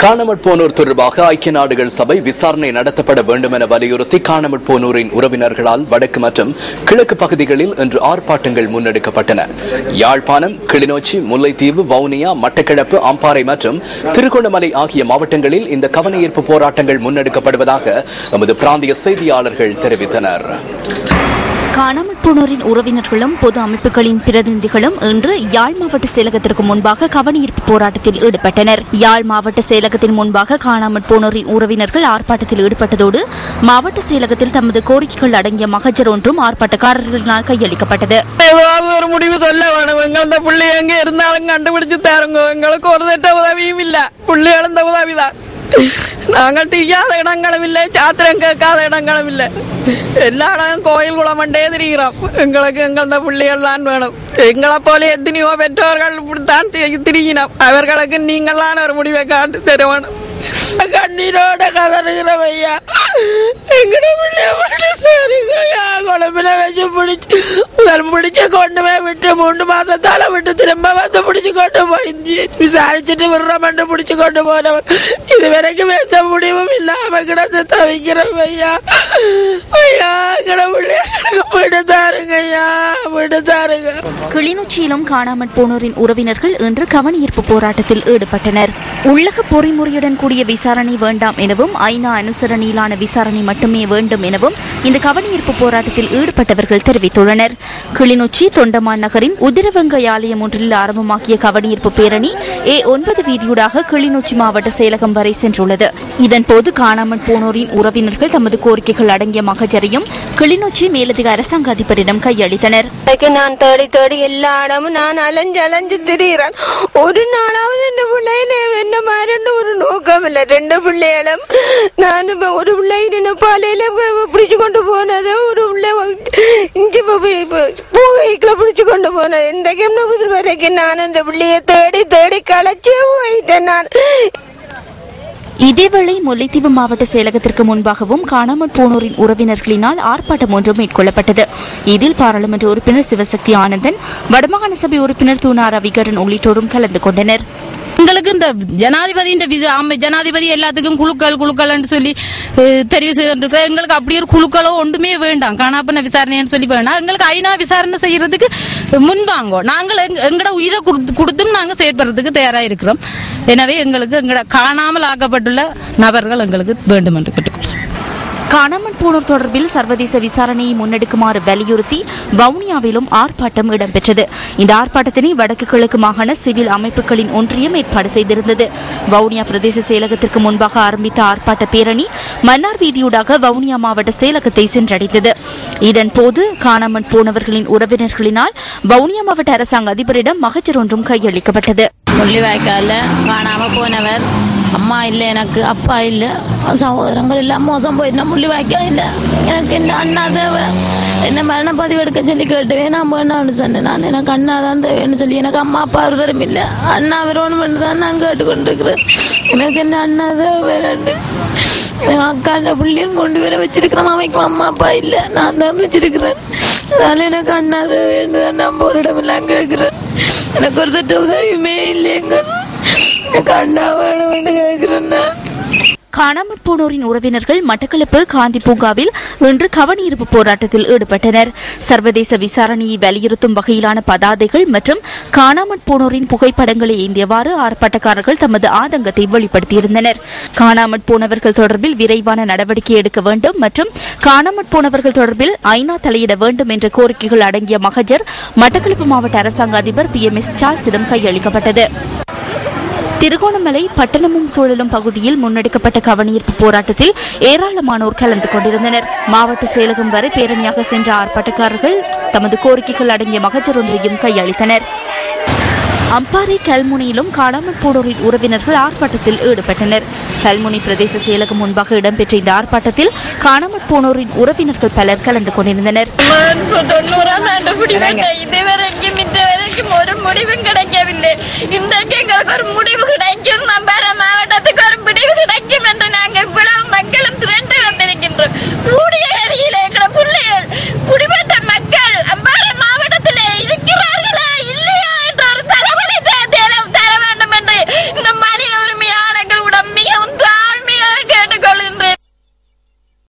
காணாமற் போனோர் தொடர்பாக ஐக்கிய நாடுகள் சபை விசாரணை நடத்தப்பட வேண்டும் என வலியுறுத்தி காணாமற் போனோரின் உறவினர்களால் வடக்கு மற்றும் கிழக்கு பகுதிகளில் இன்று ஆர்ப்பாட்டங்கள் முன்னெடுக்கப்பட்டன. யாழ்ப்பாணம், கிளிநொச்சி, முல்லைத்தீவு, வவுனியா, மட்டக்களப்பு, அம்பாறை மற்றும் திருகோணமலை ஆகிய மாவட்டங்களில் இந்த கவனஈர்ப்பு போராட்டங்கள் முன்னெடுக்கப்படுவதாக எமது பிராந்திய செய்தியாளர்கள் தெரிவித்தனர். காணாமற் போனோரின் உறவினர்களும் பொது அமைப்புகளின் பிரதிநிதிகளும் இன்று யாழ் மாவட்ட செயலகத்திற்கு முன்பாக கவனஈர்ப்பு போராட்டத்தில் ஈடுபட்டனர். யாழ் மாவட்ட செயலகத்தின் முன்பாக காணாமற் போனோரின் உறவினர்கள் ஆர்ப்பாட்டத்தில் ஈடுபட்டதோடு மாவட்ட செயலகத்தில் தமது கோரிக்கைகள் அடங்கிய மகஜர் ஒன்றும் ஆர்ப்பாட்டக்காரர்களினால் கையளிக்கப்பட்டது. ஒரு முடிவு சொல்ல வேணும். எங்க பிள்ளை எங்க இருந்தாலும் கண்டுபிடிச்சு தருங்க. எங்களுக்கு ஒரு திட்ட உதவியும் இல்ல. பிள்ளை எழுந்த உதவிதான். நாங்கள் தெரியாத இடங்களும் இல்லை, சாத்திரம் கேட்காத இடங்களும் இல்லை. எல்லா இடமும் கோயில் குளமண்டே திரிகிறோம். எங்களுக்கு எங்கள பிள்ளைகள் தான் வேணும். எங்களை போல எத்தனையோ பெற்றோர்கள் இப்படித்தான் திரிகினோம். அவர்களுக்கு நீங்களான ஒரு முடிவை காட்டு தர வேணும். கண்ணீரோட கதறுகிறோம் ஐயா. எங்கட பிள்ளைய சரிங்கய்யா. குழம்பில வச்சு பிடிச்சு கொண்டு போய் விட்டு 3 மாசத்தால விட்டு திரும்ப வந்து பிடிச்சு கொண்டு போய் விசாரிச்சுட்டு விடுறோம் பிடிச்சு கொண்டு போனவன் இதுவரைக்கும் எந்த முடிவும் இல்லாம கிடந்து தவிக்கிறோம் ஐயா. ஐயா எங்கட பிள்ளைய விடுதாருங்க ஐயா, விடுதாருங்க. கிளிநொச்சியிலும் காணாமற் போனோரின் உறவினர்கள் இன்று கவனஈர்ப்பு போராட்டத்தில் ஈடுபட்டனர். உள்ளக பொறிமுறையுடன் கூடிய விசாரணை வேண்டாம் எனவும் ஐநா அனுசரணையிலான விசாரணை மட்டுமே வேண்டும் எனவும் இந்த கவனஈர்ப்பு போராட்டத்தில் ஈடுபட்டவர்கள் தெரிவித்துள்ளனர். கிளிநொச்சி தொண்டமான் நகரின் உதிரவெங்கை ஆலயம் ஒன்றில் ஆரம்பமாக்கிய கவனஈர்ப்பு பேரணி A9 வீதியூடாக கிளிநொச்சி மாவட்ட செயலகம் வரை சென்றுள்ளது. இதன்போது காணாமற் போனோரின் உறவினர்கள் தமது கோரிக்கைகள் அடங்கிய மகஜரையும் கிளிநொச்சி மேலதிக அரசாங்க அதிபரிடம் கையளித்தனர். நான் தேடி தேடி எல்லா இடமும் நான் அலைஞ்சு திரிகிறேன். ஒரு நாளாவது இந்த பிள்ளையில என்ன மாதிரி ஒரு நோக்கம் இல்லை. 2 பிள்ளைகளும் நான் ஒரு பிள்ளை பாலையில பிடிச்சு கொண்டு போனது, ஒரு பிள்ளை இஞ்சி பூகைக்குள்ள பிடிச்சு கொண்டு போனது. இந்த வரைக்கும் நான் அந்த பிள்ளைய தேடி தேடி களைச்சே போயிட்டேன் நான். இதேவேளை முல்லைத்தீவு மாவட்ட செயலகத்திற்கு முன்பாகவும் காணாமற் போனோரின் உறவினர்களினால் ஆர்ப்பாட்டம் ஒன்று மேற்கொள்ளப்பட்டது. இதில் பாராளுமன்ற உறுப்பினர் சிவசக்தி ஆனந்தன், வடமாகாண சபை உறுப்பினர் தூணாரா விகரன் உள்ளிட்டோரும் கலந்து கொண்டனர். எங்களுக்கு இந்த ஜனாதிபதி எல்லாத்துக்கும் குழுக்கள் சொல்லி தெரிவு செய்திருக்கிற எங்களுக்கு அப்படி ஒரு குழுக்களோ ஒன்றுமே வேண்டாம். காணாப்பண்ண விசாரணைன்னு சொல்லி வேண்டாம். எங்களுக்கு ஐநா விசாரணை செய்யறதுக்கு முன்வாங்கோ. நாங்கள் எங்கட உயிரை கொடுத்தும் நாங்கள் செயற்படுறதுக்கு தயாராக இருக்கிறோம். எனவே எங்களுக்கு எங்கட காணாமல் ஆக்கப்பட்டுள்ள நபர்கள் எங்களுக்கு வேண்டும் என்று கேட்டுக்கொள்கிறோம். காணாமற் போனோர் தொடர்பில் சர்வதேச விசாரணையை முன்னெடுக்குமாறு வலியுறுத்தி வவுனியாவிலும் ஆர்ப்பாட்டம் இடம்பெற்றது. இந்த ஆர்ப்பாட்டத்தினை வடக்கு கிழக்கு மாகாண சிவில் அமைப்புகளின் ஒன்றியம் ஏற்பாடு செய்திருந்தது. வவுனியா பிரதேச செயலகத்திற்கு முன்பாக ஆரம்பித்த ஆர்ப்பாட்ட பேரணி மன்னார் வீதியூடாக வவுனியா மாவட்ட செயலகத்தை சென்றடைந்தது. இதன்போது காணாமற் போனவர்களின் உறவினர்களினால் வவுனியா மாவட்ட அரசாங்க அதிபரிடம் மகஜர் ஒன்றும் கையளிக்கப்பட்டது. முள்ளிவாய்க்கால காணாம போனவர் அம்மா இல்லை, எனக்கு அப்பா இல்லை, சகோதரங்கள் எல்லாம் மோசம் போயிட்டா. முள்ளிவாய்க்கா இல்லை, எனக்கு என்ன அண்ணா தேவை. என்ன மரண பதிவு எடுக்க சொல்லி கேட்டுவேன். நான் வேணான்னு சொன்னேன். நான் எனக்கு அண்ணா தான் தேவைன்னு சொல்லி எனக்கு அம்மா அப்பா ஒருத்தரும் இல்லை. அண்ணா வரணும்னு தான் நான் கேட்டுக்கொண்டிருக்கிறேன். எனக்கு என்ன அண்ணா தேவை. என் அக்காண்ட பிள்ளையும் கொண்டு வர வச்சிருக்கிறேன். அவைக்கும் அம்மா அப்பா இல்லை, நான் தான் வச்சிருக்கிறேன். அதனால எனக்கு அண்ணா தேவைன்னு தான் நான் ஒரு இடமெல்லாம் கேட்கிறேன். எனக்கு ஒரு திட்ட உதவியுமே இல்லைங்க. எனக்கு அண்ணா வேணும்னு கேட்கிறேன். காணாமற் போனோரின் உறவினர்கள் மட்டக்களப்பு காந்தி பூங்காவில் இன்று கவனஈர்ப்பு போராட்டத்தில் ஈடுபட்டனர். சர்வதேச விசாரணையை வலியுறுத்தும் வகையிலான பதாதைகள் மற்றும் காணாமற் போனோரின் புகைப்படங்களை ஏந்தியவாறு ஆர்ப்பாட்டக்காரர்கள் தமது ஆதங்கத்தை வெளிப்படுத்தியிருந்தனர். காணாமற் போனவர்கள் தொடர்பில் விரைவான நடவடிக்கை எடுக்க வேண்டும் மற்றும் காணாமற் போனவர்கள் தொடர்பில் ஐநா தலையிட வேண்டும் என்ற கோரிக்கைகள் அடங்கிய மகஜர் மட்டக்களப்பு மாவட்ட அரசாங்க அதிபர் PMS சார்ல்ஸிடம் கையளிக்கப்பட்டது. திருகோணமலை பட்டணமும் சூழலும் பகுதியில் முன்னெடுக்கப்பட்ட கவனஈர்ப்பு போராட்டத்தில் ஏராளமானோர் கலந்து கொண்டிருந்தனர். மாவட்ட செயலகம் வரை பேரணியாக சென்ற ஆர்ப்பாட்டக்காரர்கள் தமது கோரிக்கைகள் அடங்கிய மகஜர் ஒன்றையும் கையளித்தனர். அம்பாறை கல்முனையிலும் காணாமற் போனோரின் உறவினர்கள் ஆர்ப்பாட்டத்தில் ஈடுபட்டனர். கல்முனை பிரதேச செயலகம் முன்பாக இடம்பெற்ற இந்த ஆர்ப்பாட்டத்தில் காணாமற் போனோரின் உறவினர்கள் பலர் கலந்து கொண்டிருந்தனர். இதுவரைக்கும் ஒரு முடிவும் கிடைக்கவில்லை. இன்றைக்கு எங்களுக்கு ஒரு முடிவு கிடைக்கும்